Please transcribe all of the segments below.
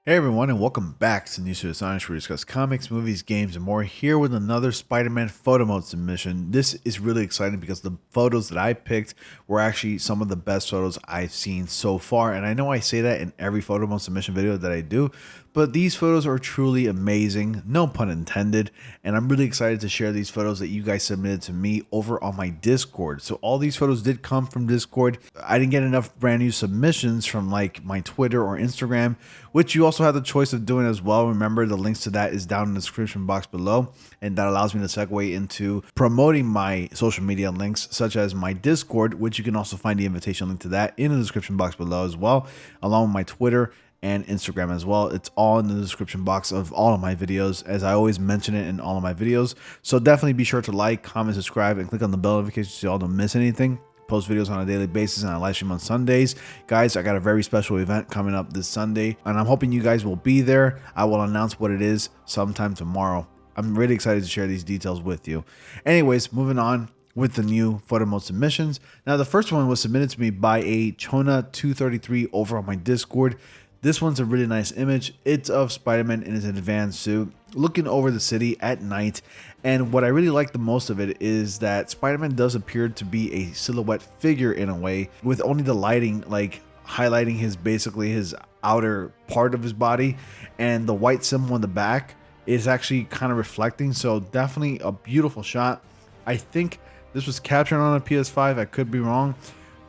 Hey everyone, and welcome back to News to Astonish, where we discuss comics, movies, games, and more. Here with another Spider-Man photo mode submission. This is really exciting because the photos that I picked were actually some of the best photos I've seen so far. And I know I say that in every photo mode submission video that I do, but these photos are truly amazing, no pun intended. And I'm really excited to share these photos that you guys submitted to me over on my Discord. So all these photos did come from Discord. I didn't get enough brand new submissions from like my Twitter or Instagram, which you also have the choice of doing as well. Remember, the links to that is down in the description box below, and that allows me to segue into promoting my social media links, such as my Discord, which you can also find the invitation link to that in the description box below as well, along with my Twitter and Instagram as well. It's all in the description box of all of my videos, as I always mention it in all of my videos. So definitely be sure to like, comment, subscribe, and click on the bell notification so y'all don't miss anything. Post videos on a daily basis, and I live stream on Sundays. Guys, I got a very special event coming up this Sunday, and I'm hoping you guys will be there. I will announce what it is sometime tomorrow. I'm really excited to share these details with you. Anyways, moving on with the new photo mode submissions. Now, the first one was submitted to me by a Chona233 over on my Discord. This one's a really nice image. It's of Spider-Man in his advanced suit, looking over the city at night. And what I really like the most of it is that Spider-Man does appear to be a silhouette figure in a way, with only the lighting like highlighting basically his outer part of his body, and the white symbol in the back is actually kind of reflecting. So definitely a beautiful shot. I think this was captured on a PS5. I could be wrong,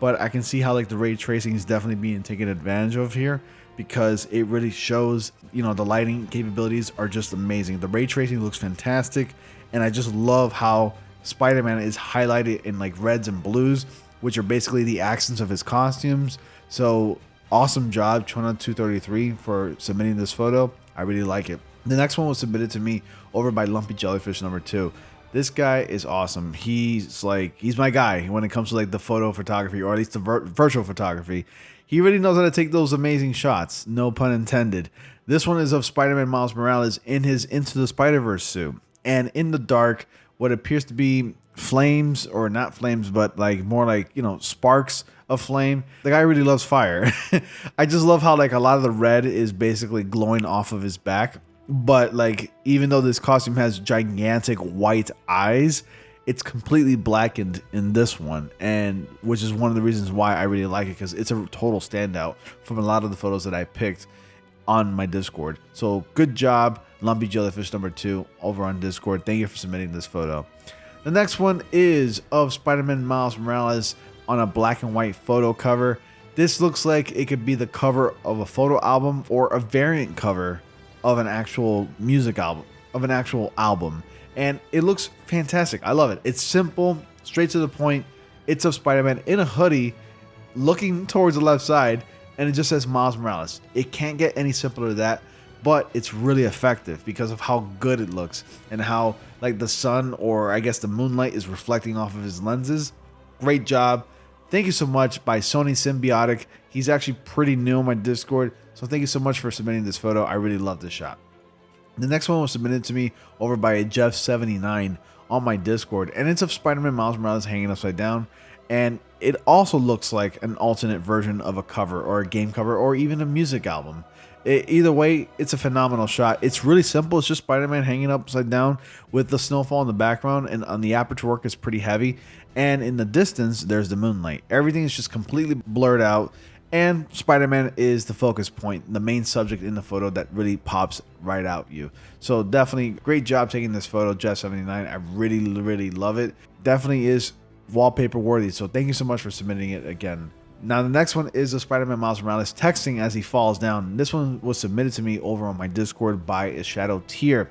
but I can see how like the ray tracing is definitely being taken advantage of here, because it really shows, you know, the lighting capabilities are just amazing. The ray tracing looks fantastic, and I just love how Spider-Man is highlighted in like reds and blues, which are basically the accents of his costumes. So awesome job, Chona233, for submitting this photo. I really like it. The next one was submitted to me over by Lumpy Jellyfish number 2. This guy is awesome. He's my guy when it comes to like the photo photography, or at least the virtual photography. He really knows how to take those amazing shots, no pun intended. This one is of Spider-Man Miles Morales in his Into the Spider-Verse suit, and in the dark, what appears to be flames, or not flames, but like more like, you know, sparks of flame. The guy really loves fire. I just love how like a lot of the red is basically glowing off of his back. But like, even though this costume has gigantic white eyes, it's completely blackened in this one, and which is one of the reasons why I really like it, because it's a total standout from a lot of the photos that I picked on my Discord. So good job, Lumpy Jellyfish number 2 over on Discord. Thank you for submitting this photo. The next one is of Spider-Man Miles Morales on a black and white photo cover. This looks like it could be the cover of a photo album, or a variant cover of an actual music album, and it looks fantastic. I love it. It's simple, straight to the point. It's of Spider-Man in a hoodie looking towards the left side, and it just says Miles Morales. It can't get any simpler than that, but it's really effective because of how good it looks, and how like the sun, or I guess the moonlight, is reflecting off of his lenses. Great job. Thank you so much by Sony Symbiotic. He's actually pretty new on my Discord, so thank you so much for submitting this photo. I really love this shot. The next one was submitted to me over by a Jeff79 on my Discord, and it's of Spider-Man Miles Morales hanging upside down, and it also looks like an alternate version of a cover, or a game cover, or even a music album. Either way, it's a phenomenal shot. It's really simple. It's just Spider-Man hanging upside down with the snowfall in the background, and on the aperture work is pretty heavy, and in the distance there's the moonlight. Everything is just completely blurred out, and Spider-Man is the focus point, the main subject in the photo that really pops right out you. So definitely great job taking this photo, Jeff79. I really love it. Definitely is wallpaper worthy, so thank you so much for submitting it again. Now the next one is of Spider-Man Miles Morales texting as he falls down. This one was submitted to me over on my Discord by a Shadow Tier.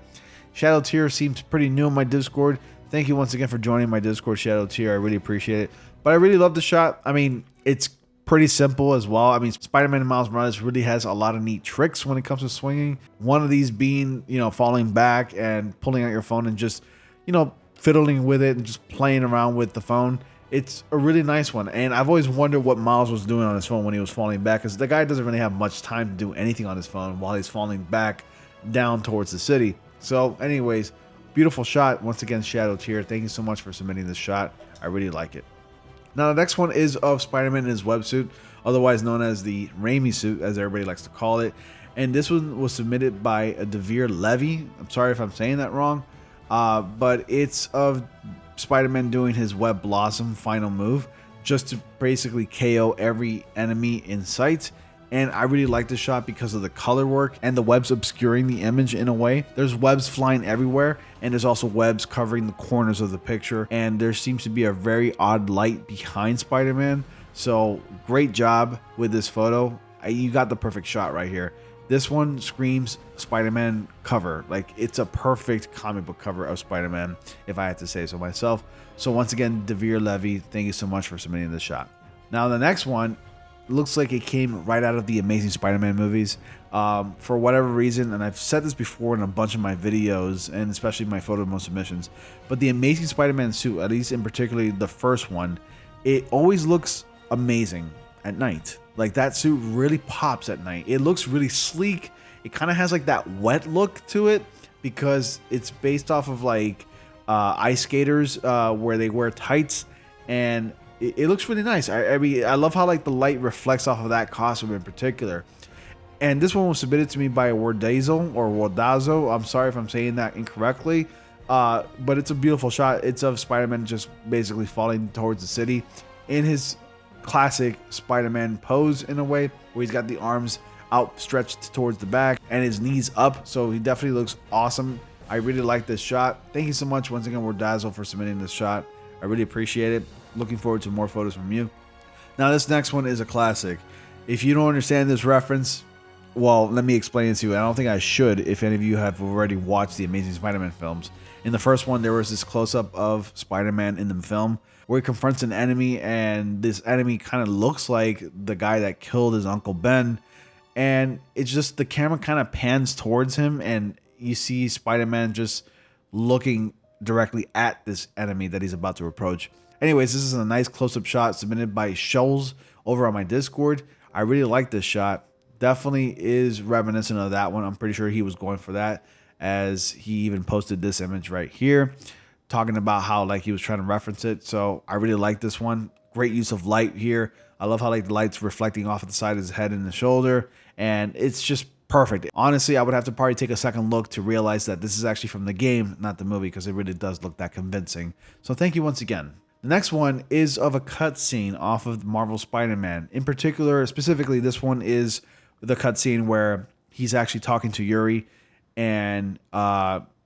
Shadow Tier seems pretty new on my Discord. Thank you once again for joining my Discord, Shadow Tier. I really appreciate it. But I really love the shot. I mean, it's pretty simple as well. I mean, Spider-Man and Miles Morales really has a lot of neat tricks when it comes to swinging. One of these being, you know, falling back and pulling out your phone and just, you know, fiddling with it and just playing around with the phone. It's a really nice one, and I've always wondered what Miles was doing on his phone when he was falling back, because the guy doesn't really have much time to do anything on his phone while he's falling back down towards the city. So anyways, beautiful shot. Once again, Shadow Tier, thank you so much for submitting this shot. I really like it. Now the next one is of Spider-Man in his websuit, otherwise known as the Raimi suit, as everybody likes to call it. And this one was submitted by a Devere Levy. I'm sorry if I'm saying that wrong, but it's of Spider-Man doing his Web Blossom final move just to basically KO every enemy in sight. And I really like this shot because of the color work and the webs obscuring the image in a way. There's webs flying everywhere, and there's also webs covering the corners of the picture. And there seems to be a very odd light behind Spider-Man. So great job with this photo. You got the perfect shot right here. This one screams Spider-Man cover. Like, it's a perfect comic book cover of Spider-Man, if I had to say so myself. So once again, Devere Levy, thank you so much for submitting this shot. Now the next one looks like it came right out of the Amazing Spider-Man movies. For whatever reason, and I've said this before in a bunch of my videos, and especially my photo mo submissions, but the Amazing Spider-Man suit, at least in particularly the first one, it always looks amazing at night. Like, that suit really pops at night. It looks really sleek. It kind of has like that wet look to it because it's based off of like ice skaters where they wear tights, and it looks really nice. I mean, I love how like the light reflects off of that costume in particular. And this one was submitted to me by Wardazo. I'm sorry if I'm saying that incorrectly, but it's a beautiful shot. It's of Spider-Man just basically falling towards the city in his classic Spider-Man pose in a way, where he's got the arms outstretched towards the back and his knees up. So he definitely looks awesome. I really like this shot. Thank you so much once again, Wardazo, for submitting this shot. I really appreciate it. Looking forward to more photos from you. Now this next one is a classic. If you don't understand this reference, well, let me explain it to you. I don't think I should if any of you have already watched the Amazing Spider-Man films. In the first one, there was this close-up of Spider-Man in the film where he confronts an enemy, and this enemy kind of looks like the guy that killed his Uncle Ben. And it's just the camera kind of pans towards him, and you see Spider-Man just looking directly at this enemy that he's about to approach. Anyways, this is a nice close-up shot submitted by Shoals over on my Discord. I really like this shot. Definitely is reminiscent of that one. I'm pretty sure he was going for that, as he even posted this image right here, talking about how like he was trying to reference it. So I really like this one. Great use of light here. I love how like the light's reflecting off of the side of his head and the shoulder, and it's just perfect. Honestly, I would have to probably take a second look to realize that this is actually from the game, not the movie, because it really does look that convincing. So thank you once again. The next one is of a cutscene off of Marvel Spider-Man. In particular, specifically, this one is the cutscene where he's actually talking to Yuri, and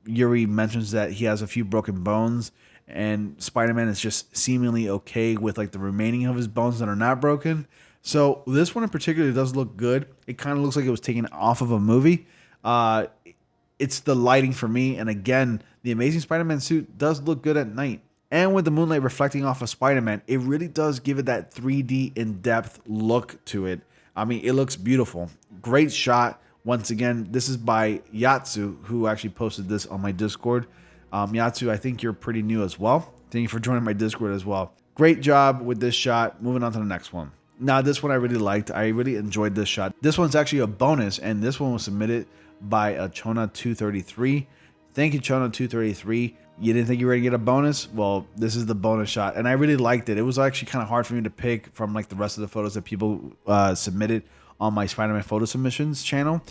Yuri mentions that he has a few broken bones, and Spider-Man is just seemingly okay with like the remaining of his bones that are not broken. So this one in particular does look good. It kind of looks like it was taken off of a movie. It's the lighting for me, and again, the Amazing Spider-Man suit does look good at night. And with the moonlight reflecting off of Spider-Man, it really does give it that 3D in-depth look to it. I mean, it looks beautiful. Great shot. Once again, this is by Yatsu, who actually posted this on my Discord. Yatsu, I think you're pretty new as well. Thank you for joining my Discord as well. Great job with this shot. Moving on to the next one. Now, this one I really liked. I really enjoyed this shot. This one's actually a bonus, and this one was submitted by Chona233. Thank you, Chona233. You didn't think you were going to get a bonus? Well, this is the bonus shot, and I really liked it. It was actually kind of hard for me to pick from like the rest of the photos that people submitted on my Spider-Man photo submissions channel,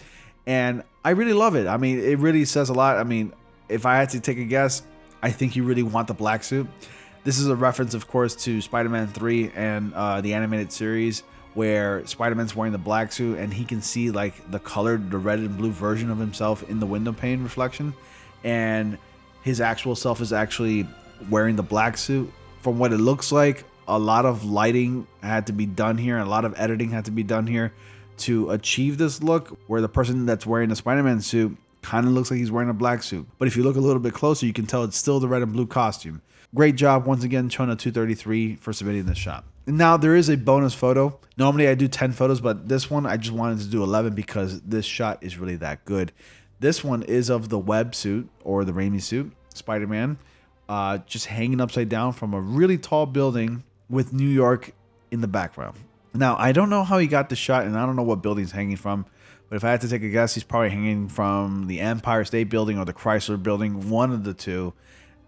and I really love it. I mean, it really says a lot. I mean, if I had to take a guess, I think you really want the black suit. This is a reference, of course, to Spider-Man 3 and the animated series, where Spider-Man's wearing the black suit and he can see like the colored, the red and blue version of himself in the window pane reflection, and his actual self is actually wearing the black suit. From what it looks like, a lot of lighting had to be done here, a lot of editing had to be done here to achieve this look, where the person that's wearing the Spider-Man suit kind of looks like he's wearing a black suit. But if you look a little bit closer, you can tell it's still the red and blue costume. Great job once again, Chona233, for submitting this shot. And now there is a bonus photo. Normally I do 10 photos, but this one I just wanted to do 11 because this shot is really that good. This one is of the web suit, or the Raimi suit, Spider-Man, just hanging upside down from a really tall building with New York in the background. Now, I don't know how he got the shot, and I don't know what building he's hanging from, but if I had to take a guess, he's probably hanging from the Empire State Building or the Chrysler Building, one of the two,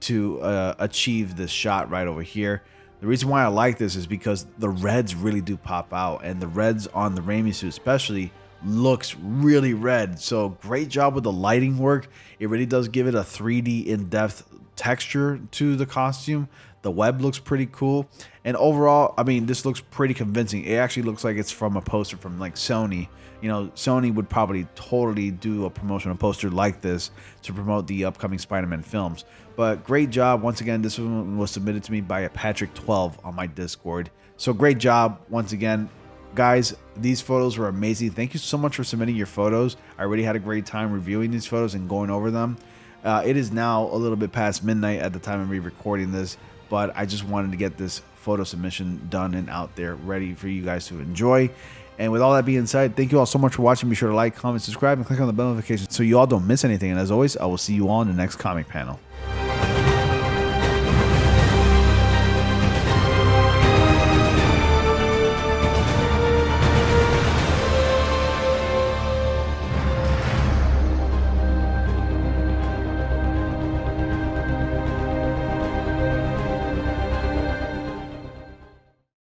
to achieve this shot right over here. The reason why I like this is because the reds really do pop out, and the reds on the Raimi suit especially looks really red. So great job with the lighting work. It really does give it a 3D in-depth texture to the costume. The web looks pretty cool, and overall, I mean, this looks pretty convincing. It actually looks like it's from a poster from like Sony. You know, Sony would probably totally do a promotional poster like this to promote the upcoming Spider-Man films. But great job. Once again, this one was submitted to me by a Patrick12 on my Discord. So great job once again. Guys, these photos were amazing. Thank you so much for submitting your photos. I already had a great time reviewing these photos and going over them. It is now a little bit past midnight at the time of me recording this, but I just wanted to get this photo submission done and out there ready for you guys to enjoy. And with all that being said, thank you all so much for watching. Be sure to like, comment, subscribe, and click on the bell notification so you all don't miss anything. And as always, I will see you all in the next comic panel.